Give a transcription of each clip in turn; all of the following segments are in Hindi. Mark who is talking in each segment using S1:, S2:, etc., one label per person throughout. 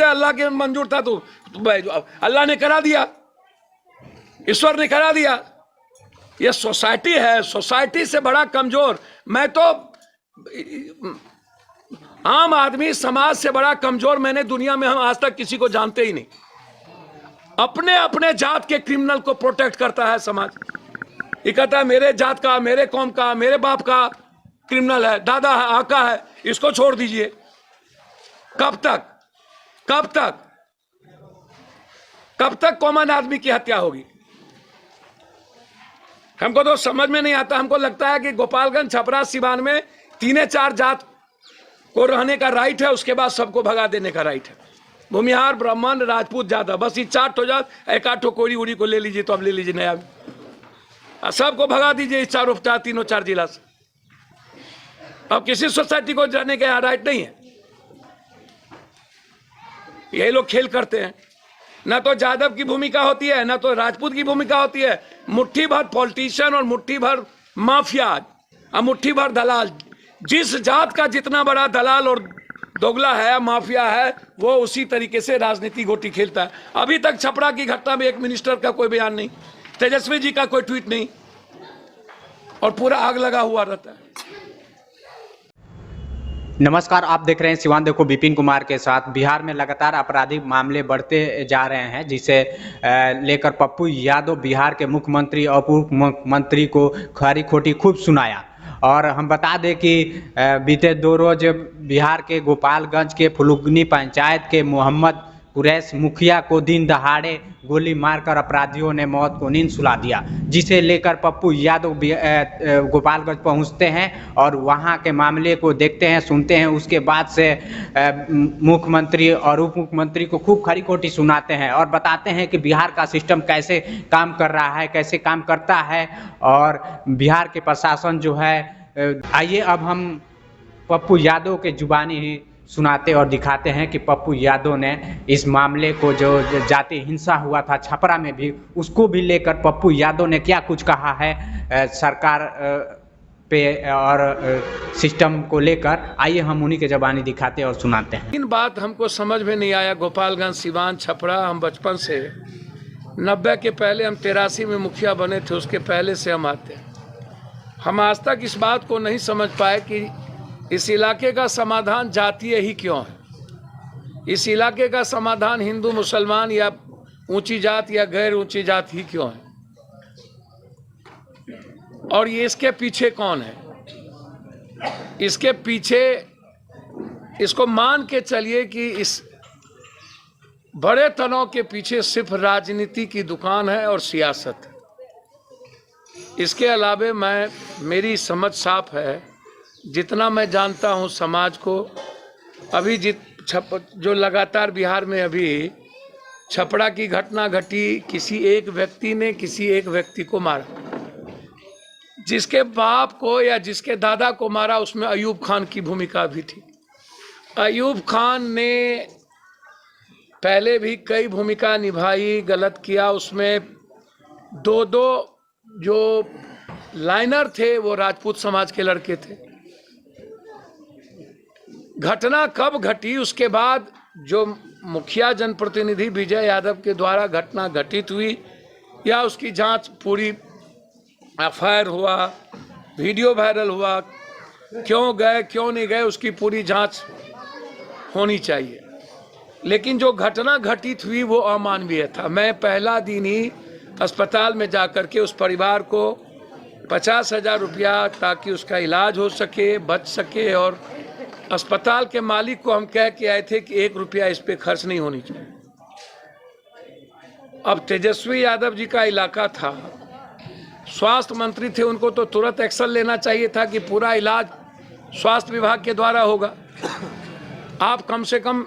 S1: जाए, अल्लाह के मंजूर था तो अल्लाह ने करा दिया, ईश्वर ने करा दिया। ये सोसाइटी है, सोसाइटी से बड़ा कमजोर, मैं तो आम आदमी समाज से बड़ा कमजोर मैंने दुनिया में हम आज तक किसी को जानते ही नहीं। अपने अपने जात के क्रिमिनल को प्रोटेक्ट करता है समाज। ये कहता है मेरे जात का, मेरे कौम का, मेरे बाप का क्रिमिनल है, दादा है, आका है, इसको छोड़ दीजिए। कब तक, कब तक, कब तक कॉमन आदमी की हत्या होगी? हमको तो समझ में नहीं आता। हमको लगता है कि गोपालगंज, छपरा, सिवान में 3-4 जात को रहने का राइट है, उसके बाद सबको भगा देने का राइट है। भूमिहार, ब्राह्मण, राजपूत, जाता, बस ये 4 ठो जात, एक आठ ठो कोड़ी उड़ी को ले लीजिए तो अब ले लीजिए नया, सबको भगा दीजिए इस 3-4 जिला से। अब किसी सोसाइटी को जाने का यहाँ राइट नहीं है। यही लोग खेल करते हैं। ना तो जादव की भूमिका होती है, ना तो राजपूत की भूमिका होती है। मुट्ठी भर पॉलिटिशियन और मुट्ठी भर माफिया और मुट्ठी भर दलाल। जिस जात का जितना बड़ा दलाल और दोगला है, माफिया है, वो उसी तरीके से राजनीति गोटी खेलता है। अभी तक छपरा की घटना में एक मिनिस्टर का कोई बयान नहीं, तेजस्वी जी का कोई ट्वीट नहीं, और पूरा आग लगा हुआ रहता है।
S2: नमस्कार, आप देख रहे हैं सिवान देखो विपिन कुमार के साथ। बिहार में लगातार आपराधिक मामले बढ़ते जा रहे हैं, जिसे लेकर पप्पू यादव बिहार के मुख्यमंत्री और उप मुख्यमंत्री को खरी खोटी खूब सुनाया। और हम बता दें कि बीते 2 रोज बिहार के गोपालगंज के फुलुगनी पंचायत के मोहम्मद कुरैश मुखिया को दिन दहाड़े गोली मारकर अपराधियों ने मौत को नींद सुला दिया, जिसे लेकर पप्पू यादव गोपालगंज पहुंचते हैं और वहां के मामले को देखते हैं, सुनते हैं। उसके बाद से मुख्यमंत्री और उप मुख्यमंत्री को खूब खरी खोटी सुनाते हैं और बताते हैं कि बिहार का सिस्टम कैसे काम कर रहा है, कैसे काम करता है, और बिहार के प्रशासन जो है। आइए अब हम पप्पू यादव के जुबानी ही सुनाते और दिखाते हैं कि पप्पू यादव ने इस मामले को, जो जाति हिंसा हुआ था छपरा में भी, उसको भी लेकर पप्पू यादव ने क्या कुछ कहा है सरकार पे और सिस्टम को लेकर। आइए हम उन्हीं के ज़बानी दिखाते और सुनाते हैं।
S1: इन बात हमको समझ में नहीं आया। गोपालगंज, सिवान, छपरा, हम बचपन से 90 के पहले, हम 83 में मुखिया बने थे, उसके पहले से हम आते हैं। हम आज तक इस बात को नहीं समझ पाए कि इस इलाके का समाधान जातीय ही क्यों है। इस इलाके का समाधान हिंदू, मुसलमान या ऊंची जात या गैर ऊंची जात ही क्यों है, और ये इसके पीछे कौन है? इसके पीछे, इसको मान के चलिए कि इस बड़े तनाव के पीछे सिर्फ राजनीति की दुकान है और सियासत है। इसके अलावे मेरी समझ साफ है, जितना मैं जानता हूं समाज को। अभी जो लगातार बिहार में अभी छपरा की घटना घटी, किसी एक व्यक्ति ने किसी एक व्यक्ति को मारा। जिसके बाप को या जिसके दादा को मारा, उसमें अयूब खान की भूमिका भी थी। अयूब खान ने पहले भी कई भूमिका निभाई, गलत किया। उसमें 2 जो लाइनर थे वो राजपूत समाज के लड़के थे। घटना कब घटी, उसके बाद जो मुखिया जनप्रतिनिधि विजय यादव के द्वारा घटना घटित हुई, या उसकी जांच पूरी एफआईआर हुआ, वीडियो वायरल हुआ, क्यों गए क्यों नहीं गए, उसकी पूरी जांच होनी चाहिए। लेकिन जो घटना घटित हुई वो अमानवीय था। मैं पहला दिन ही अस्पताल में जाकर के उस परिवार को 50,000 रुपया, ताकि उसका इलाज हो सके, बच सके, और अस्पताल के मालिक को हम कह के आए थे कि 1 रुपया इस पे खर्च नहीं होनी चाहिए। अब तेजस्वी यादव जी का इलाका था, स्वास्थ्य मंत्री थे, उनको तो तुरंत एक्शन लेना चाहिए था कि पूरा इलाज स्वास्थ्य विभाग के द्वारा होगा। आप कम से कम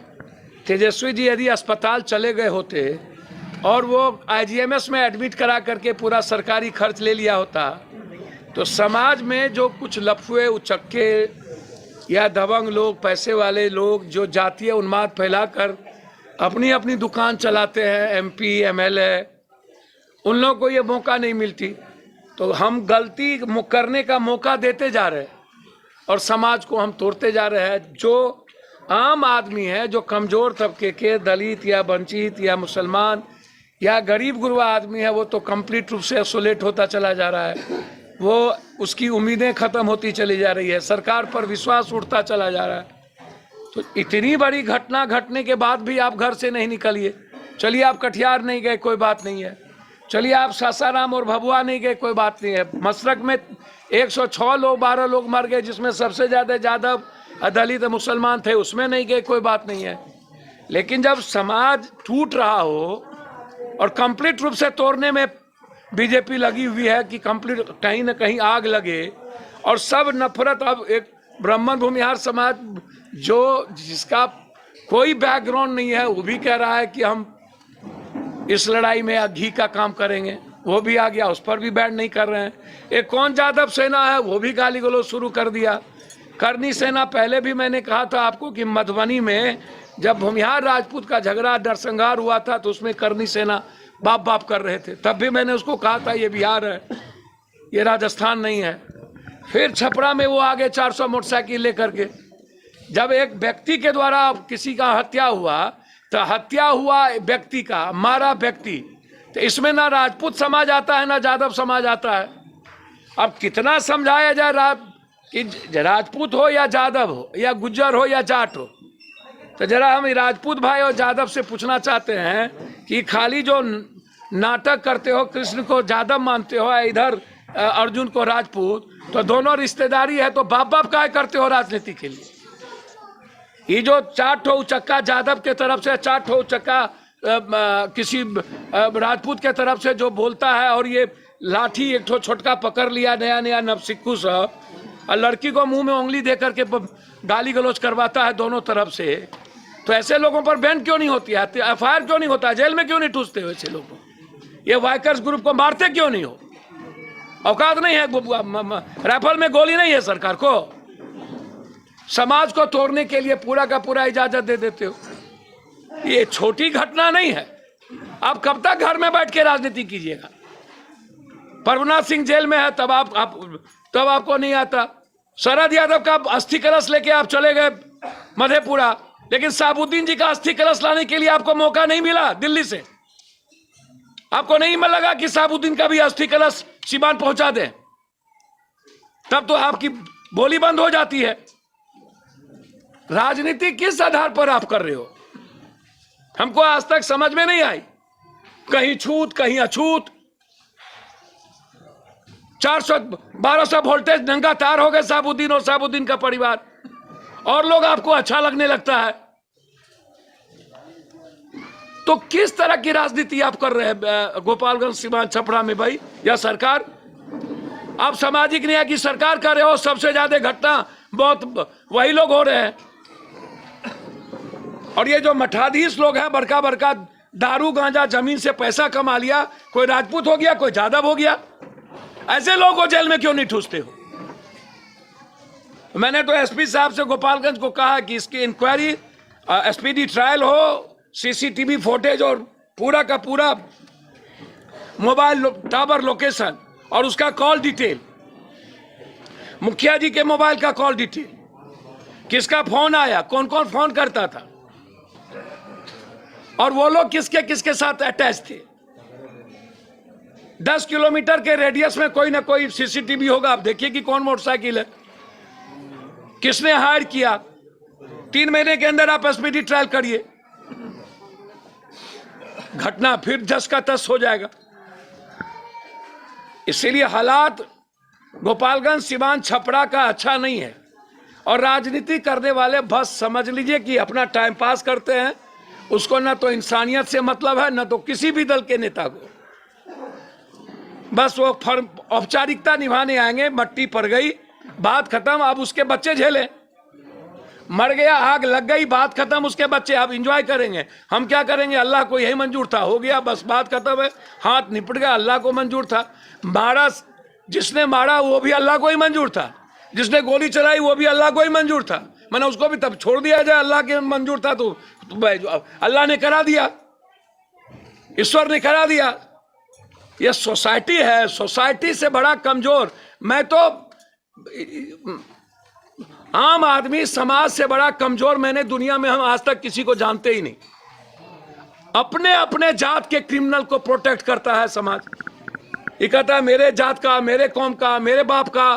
S1: तेजस्वी जी यदि अस्पताल चले गए होते और वो आईजीएमएस में एडमिट करा करके पूरा सरकारी खर्च ले लिया होता, तो समाज में जो कुछ लफुए, उचक्के या दबंग लोग, पैसे वाले लोग जो जातीय उन्माद फैलाकर अपनी अपनी दुकान चलाते हैं, एमपी, एमएलए, उन लोगों को ये मौका नहीं मिलती। तो हम गलती करने का मौका देते जा रहे हैं और समाज को हम तोड़ते जा रहे हैं। जो आम आदमी है जो कमजोर तबके के, दलित या वंचित या मुसलमान या गरीब गुरबा आदमी है, वो तो कंप्लीट रूप से आइसोलेट होता चला जा रहा है। वो उसकी उम्मीदें खत्म होती चली जा रही है, सरकार पर विश्वास उठता चला जा रहा है। तो इतनी बड़ी घटना घटने के बाद भी आप घर से नहीं निकलिए। चलिए आप कटिहार नहीं गए, कोई बात नहीं है। चलिए आप सासाराम और भभुआ नहीं गए, कोई बात नहीं है। मशरक में 106 लोग 12 लोग मर गए, जिसमें सबसे ज़्यादा यादव दलित मुसलमान थे, उसमें नहीं गए, कोई बात नहीं है। लेकिन जब समाज टूट रहा हो और कंप्लीट रूप से तोड़ने में बीजेपी लगी हुई है कि कंप्लीट कहीं ना कहीं आग लगे और सब नफरत, अब एक ब्राह्मण भूमिहार समाज जो जिसका कोई बैकग्राउंड नहीं है वो भी कह रहा है कि हम इस लड़ाई में घी का काम करेंगे, वो भी आ गया, उस पर भी बैठ नहीं कर रहे हैं। एक कौन यादव सेना है वो भी गाली गलौज शुरू कर दिया। करनी सेना, पहले भी मैंने कहा था आपको कि मधुबनी में जब भूमिहार राजपूत का झगड़ा नरसंहार हुआ था तो उसमें करनी सेना बाप बाप कर रहे थे, तब भी मैंने उसको कहा था ये बिहार है, ये राजस्थान नहीं है। फिर छपरा में वो आगे 400 मोटरसाइकिल लेकर के, जब एक व्यक्ति के द्वारा किसी का हत्या हुआ तो हत्या हुआ व्यक्ति का, मारा व्यक्ति, तो इसमें ना राजपूत समाज आता है ना यादव समाज आता है। अब कितना समझाया जाए कि राजपूत हो या यादव हो या गुज्जर हो या जाट हो। तो जरा हम राजपूत भाई और यादव से पूछना चाहते हैं कि खाली जो नाटक करते हो, कृष्ण को यादव मानते हो, इधर अर्जुन को राजपूत, तो दोनों रिश्तेदारी है, तो बाप बाप काय करते हो राजनीति के लिए? ये जो 4 ठो उचक्का यादव के तरफ से, 4 ठो उचक्का किसी राजपूत के तरफ से जो बोलता है, और ये लाठी एक ठो छोटका पकड़ लिया नया नया नवसिक्कू सा, और लड़की को मुंह में उंगली दे करके गाली गलौज करवाता है दोनों तरफ से, तो ऐसे लोगों पर बैन क्यों नहीं होती है? FIR क्यों नहीं होता? जेल में क्यों नहीं ठूसते हो ऐसे लोगों? ये वाइकर्स ग्रुप को मारते क्यों नहीं हो? औकात नहीं है, राइफल में गोली नहीं है सरकार को। समाज को तोड़ने के लिए पूरा का पूरा इजाजत दे देते हो। ये छोटी घटना नहीं है। आप कब तक घर में बैठ के राजनीति कीजिएगा? परवनाथ सिंह जेल में है तब तब आपको नहीं आता। शरद यादव का अस्थि कलश लेके आप चले गए मधेपुरा, लेकिन साबुद्दीन जी का अस्थि कलश लाने के लिए आपको मौका नहीं मिला दिल्ली से। आपको नहीं लगा कि साबुद्दीन का भी अस्थि कलश सीमान पहुंचा दें, तब तो आपकी बोली बंद हो जाती है। राजनीति किस आधार पर आप कर रहे हो? हमको आज तक समझ में नहीं आई। कहीं छूत कहीं अछूत, 400-1200 वोल्टेज नंगा तार हो गए साबुद्दीन और साबुद्दीन का परिवार, और लोग आपको अच्छा लगने लगता है। तो किस तरह की राजनीति आप कर रहे हैं गोपालगंज, सीवान, छपरा में भाई? या सरकार, आप सामाजिक न्याय की सरकार कर रहे हो, सबसे ज्यादा घटना बहुत वही लोग हो रहे हैं। और ये जो मठाधीश लोग हैं, बड़का बड़का दारू गांजा जमीन से पैसा कमा लिया, कोई राजपूत हो गया, कोई यादव हो गया, ऐसे लोगों को जेल में क्यों नहीं ठूसते हो? मैंने तो SP साहब से गोपालगंज को कहा कि इसकी इंक्वायरी, SPD ट्रायल हो, CCTV फुटेज और पूरा का पूरा मोबाइल टावर लोकेशन और उसका कॉल डिटेल, मुखिया जी के मोबाइल का कॉल डिटेल, किसका फोन आया, कौन कौन फोन करता था, और वो लोग किसके किसके साथ अटैच थे। 10 किलोमीटर के रेडियस में कोई ना कोई CCTV होगा। आप देखिए कि कौन मोटरसाइकिल है, किसने हायर किया। 3 महीने के अंदर आप SPD ट्रायल करिए, घटना फिर जस का तस हो जाएगा। इसीलिए हालात गोपालगंज, सीवान, छपरा का अच्छा नहीं है। और राजनीति करने वाले बस समझ लीजिए कि अपना टाइम पास करते हैं, उसको ना तो इंसानियत से मतलब है, ना तो किसी भी दल के नेता को। बस वो औपचारिकता निभाने आएंगे, मट्टी पड़ गई, बात खत्म, अब उसके बच्चे झेले। मर गया, आग लग गई, बात खत्म, उसके बच्चे अब एंजॉय करेंगे। हम क्या करेंगे? अल्लाह को यही मंजूर था, हो गया, बस बात खत्म है, हाथ निपट गया, अल्लाह को मंजूर था। मारा, जिसने मारा वो भी अल्लाह को ही मंजूर था, जिसने गोली चलाई वो भी अल्लाह को ही मंजूर था। मैंने उसको भी तब छोड़ दिया जाए, अल्लाह के मंजूर था तो अल्लाह ने करा दिया, ईश्वर ने करा दिया। ये सोसाइटी है, सोसाइटी से बड़ा कमजोर। मैं तो आम आदमी समाज से बड़ा कमजोर मैंने दुनिया में हम आज तक किसी को जानते ही नहीं। अपने अपने जात के क्रिमिनल को प्रोटेक्ट करता है समाज। ये कहता है मेरे जात का, मेरे कौम का, मेरे बाप का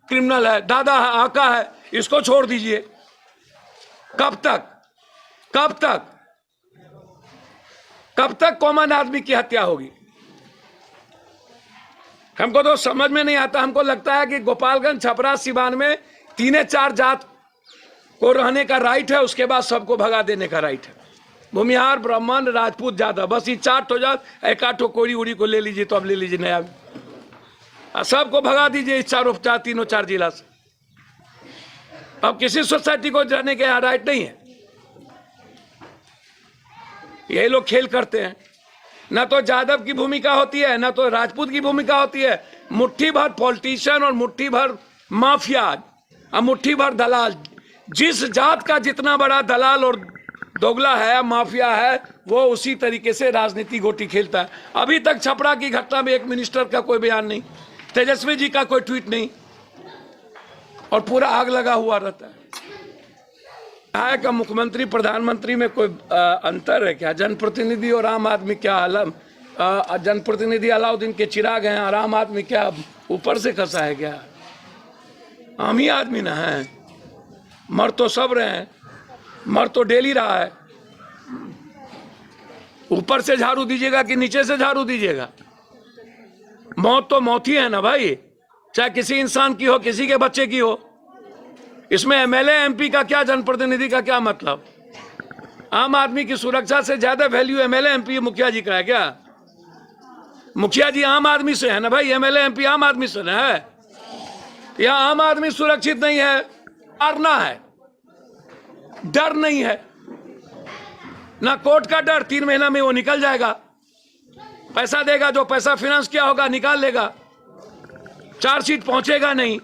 S1: क्रिमिनल है, दादा है, आका है, इसको छोड़ दीजिए। कब तक, कब तक, कब तक कॉमन आदमी की हत्या होगी? हमको तो समझ में नहीं आता। हमको लगता है कि गोपालगंज, छपरा, सिवान में 3-4 जात को रहने का राइट है, उसके बाद सबको भगा देने का राइट है। भूमिहार, ब्राह्मण, राजपूत, जादव, बस ये 4 ठो जात, एक आठ ठो कोड़ी उड़ी को ले लीजिए तो अब ले लीजिए नया, सबको भगा दीजिए इस तीनों चार जिला से। अब किसी सोसाइटी को जाने के यहाँ राइट नहीं है। यही लोग खेल करते हैं। ना तो जादव की भूमिका होती है, ना तो राजपूत की भूमिका होती है। मुट्ठी भर पॉलिटिशियन और मुट्ठी भर माफिया और मुट्ठी भर दलाल। जिस जात का जितना बड़ा दलाल और दोगला है, माफिया है, वो उसी तरीके से राजनीति गोटी खेलता है। अभी तक छपरा की घटना में एक मिनिस्टर का कोई बयान नहीं, तेजस्वी जी का कोई ट्वीट नहीं, और पूरा आग लगा हुआ रहता है। का मुख्यमंत्री प्रधानमंत्री में कोई अंतर है क्या? जनप्रतिनिधि और आम आदमी क्या अलग? जनप्रतिनिधि अलाउद्दीन के चिराग हैं और आम आदमी क्या ऊपर से खसा है क्या? आम ही आदमी ना है। मर तो सब रहे हैं, मर तो डेली रहा है। ऊपर से झाड़ू दीजिएगा कि नीचे से झाड़ू दीजिएगा? मौत तो मौत ही है ना भाई, चाहे किसी इंसान की हो, किसी के बच्चे की हो। इसमें एमएलए एमपी का क्या, जनप्रतिनिधि का क्या मतलब? आम आदमी की सुरक्षा से ज्यादा वैल्यू एमएलए एमपी मुखिया जी का है क्या? मुखिया जी आम आदमी से है ना भाई, एमएलए एमपी आम आदमी से ना है। यहां आम आदमी सुरक्षित नहीं है, डरना है, डर नहीं है ना कोर्ट का डर। 3 महीना में वो निकल जाएगा, पैसा देगा, जो पैसा फाइनेंस किया होगा निकाल लेगा, चार्जशीट पहुंचेगा नहीं।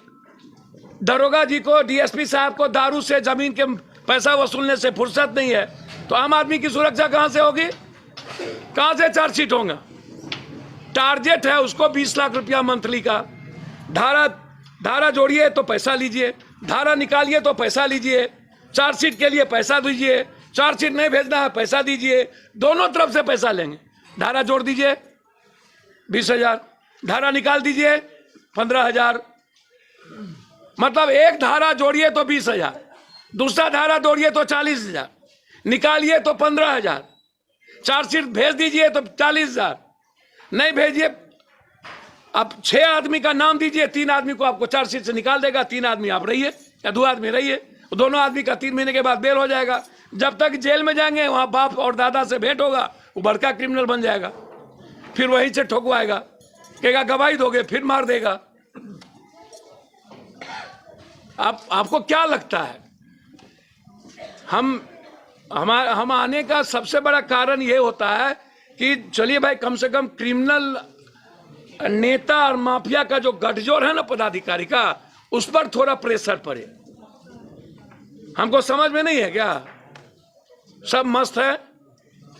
S1: दरोगा जी को, डीएसपी साहब को दारू से, जमीन के पैसा वसूलने से फुर्सत नहीं है, तो आम आदमी की सुरक्षा कहां से होगी? कहां से चार्जशीट होगा? टारगेट है उसको 20 लाख रुपया मंथली का। धारा जोड़िए तो पैसा लीजिए, धारा निकालिए तो पैसा लीजिए, चार्जशीट के लिए पैसा दीजिए, चार्जशीट नहीं भेजना है पैसा दीजिए, दोनों तरफ से पैसा लेंगे। धारा जोड़ दीजिए 20,000, धारा निकाल दीजिए 15,000। मतलब एक धारा जोड़िए तो 20,000, दूसरा धारा जोड़िए तो 40,000, निकालिए तो 15,000, चार्जशीट भेज दीजिए तो 40,000, नहीं भेजिए। अब 6 आदमी का नाम दीजिए, 3 आदमी को आपको चार्जशीट से निकाल देगा, 3 आदमी आप रहिए या 2 आदमी रहिए, दोनों आदमी का 3 महीने के बाद बेल हो जाएगा। जब तक जेल में जाएंगे वहां बाप और दादा से भेंट होगा, वो बड़का क्रिमिनल बन जाएगा, फिर वहीं से ठोकवाएगा, कहेगा गवाही दोगे, फिर मार देगा। आपको क्या लगता है? हम आने का सबसे बड़ा कारण ये होता है कि चलिए भाई, कम से कम क्रिमिनल नेता और माफिया का जो गठजोड़ है ना पदाधिकारी का, उस पर थोड़ा प्रेशर पड़े। हमको समझ में नहीं है क्या? सब मस्त है,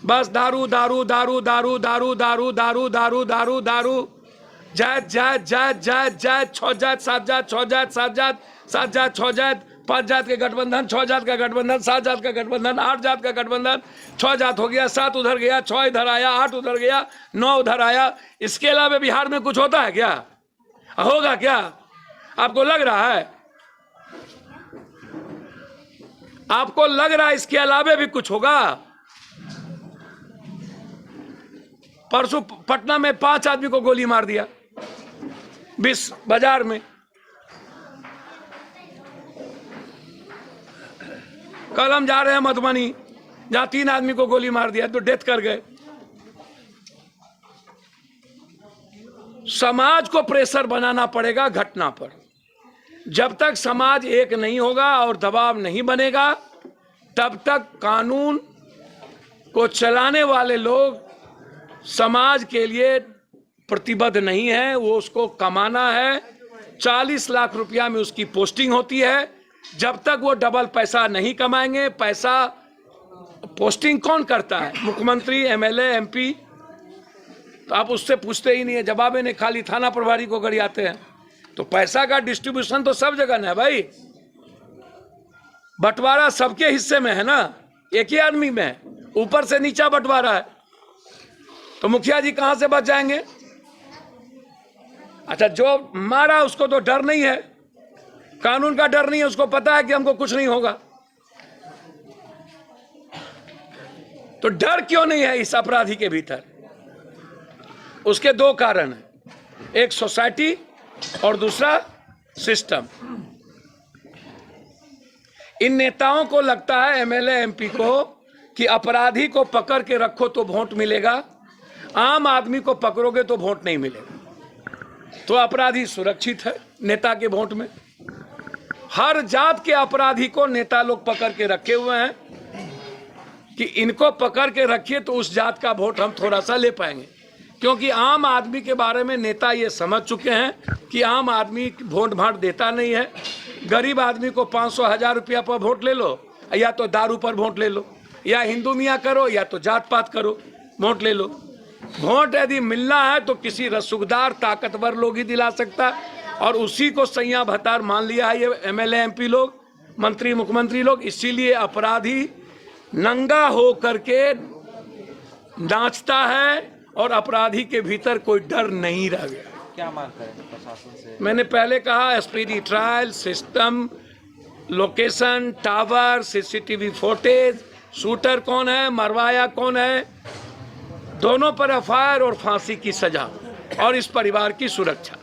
S1: बस दारू दारू दारू दारू दारू दारू दारू दारू दारू दारू, जात जात जात जात जात, 6 जात 7 जात, 6 जात 7 जात, 7 जात 6 जात, 5 जात के गठबंधन, 6 जात का गठबंधन, 7 जात का गठबंधन, 8 जात का गठबंधन। 6 जात हो गया, 7 उधर गया, 6 इधर आया, 8 उधर गया, 9 उधर आया। इसके अलावा बिहार में कुछ होता है क्या? होगा क्या? आपको लग रहा है? आपको लग रहा है इसके अलावा भी कुछ होगा? परसों पटना में 5 आदमी को गोली मार दिया 20 बाजार में। कल हम जा रहे हैं मधुबनी, जहां 3 आदमी को गोली मार दिया तो डेथ कर गए। समाज को प्रेशर बनाना पड़ेगा घटना पर। जब तक समाज एक नहीं होगा और दबाव नहीं बनेगा, तब तक कानून को चलाने वाले लोग समाज के लिए प्रतिबद्ध नहीं है। वो उसको कमाना है, 40 लाख रुपया में उसकी पोस्टिंग होती है। जब तक वो डबल पैसा नहीं कमाएंगे, पैसा पोस्टिंग कौन करता है? मुख्यमंत्री, एमएलए, एमपी। तो आप उससे पूछते ही नहीं है, जवाब नहीं, खाली थाना प्रभारी को गरियाते हैं। तो पैसा का डिस्ट्रीब्यूशन तो सब जगह है भाई। बंटवारा सबके हिस्से में है ना, एक ही आदमी में, ऊपर से नीचा बंटवारा है, तो मुखिया जी कहां से बच जाएंगे? अच्छा, जो मारा उसको तो डर नहीं है, कानून का डर नहीं है, उसको पता है कि हमको कुछ नहीं होगा, तो डर क्यों नहीं है इस अपराधी के भीतर? उसके दो कारण हैं, एक सोसाइटी और दूसरा सिस्टम। इन नेताओं को लगता है, एमएलए एमपी को, कि अपराधी को पकड़ के रखो तो वोट मिलेगा, आम आदमी को पकड़ोगे तो वोट नहीं मिलेगा। तो अपराधी सुरक्षित है नेता के वोट में। हर जात के अपराधी को नेता लोग पकड़ के रखे हुए हैं कि इनको पकड़ के रखिए तो उस जात का वोट हम थोड़ा सा ले पाएंगे, क्योंकि आम आदमी के बारे में नेता ये समझ चुके हैं कि आम आदमी वोट भाट देता नहीं है। गरीब आदमी को 500-1000 रुपया पर वोट ले लो, या तो दारू पर वोट ले लो, या हिंदू मियाँ करो, या तो जात पात करो, वोट ले लो। वोट यदि मिलना है तो किसी रसूखदार ताकतवर लोग ही दिला सकता है, और उसी को सैया भतार मान लिया है ये एमएलए एमपी लोग, मंत्री मुख्यमंत्री लोग। इसीलिए अपराधी नंगा हो करके नाचता है और अपराधी के भीतर कोई डर नहीं रह गया।
S3: क्या मांग करें प्रशासन से?
S1: मैंने पहले कहा, speedy trial system, location, tower, CCTV footage, shooter कौन है, मरवाया कौन है, दोनों पर एफआईआर और फांसी की सजा, और इस परिवार की सुरक्षा।